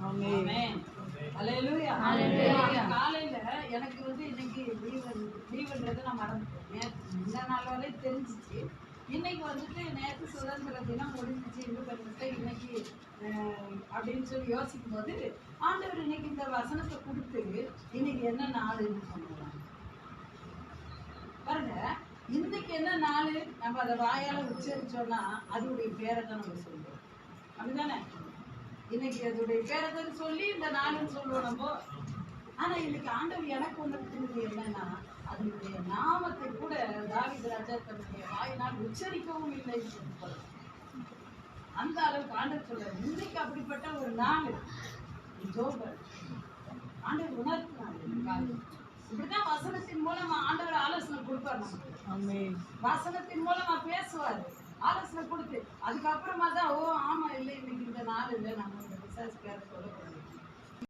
ஆமென். அல்லேலூயா. காலையில எனக்கு இன்னைக்கு லீவுன்றது நான் மறந்துட்டேன். இந்த நாள் வரை தெரிஞ்சிச்சு. இன்னைக்கு நேற்று சுதந்திர தினம் முடிஞ்சிச்சு, இண்டிபெண்டன்ஸ் இன்னைக்கு அப்படின்னு சொல்லி யோசிக்கும் போது ஆண்டவர் இன்னைக்கு இந்த வசனத்தை கொடுத்து இன்னைக்கு என்ன நாளுன்னு சொல்லுவாங்க பாருங்க. இன்னைக்கு என்ன நாள் நம்ம அதை வாயால உச்சரிச்சோம்னா அதோடைய பேரை தான் நம்ம சொல்லுவோம், அப்படிதானே? இன்னைக்கு அதோடைய பேரை சொல்லி இந்த நாளுன்னு சொல்லுவோம் நம்ம. ஆனா இன்னைக்கு ஆண்டவர் எனக்கு ஒன்று என்னன்னா, அதனுடைய நாமத்தை கூட தாவீது ராஜா தன்னுடைய வாயினால் உச்சரிக்கவும் இல்லை. அந்த அளவுக்கு ஆண்டவர் சொல்றாரு இன்னைக்கு அப்படிப்பட்ட ஒரு நாள் ஜோபர் ஆண்டவர் உணர்த்தினார். இப்படிதான் வசனத்தின் மூலமா ஆண்டவர் ஆலோசனை கொடுப்பார் நமக்கு. வசனத்தின் மூலமா பேசுவாரு, ஆலோசனை கொடுத்து அதுக்கப்புறமா தான் ஓ ஆமா இல்லை இன்னைக்கு இந்த நாள் இல்லை நம்ம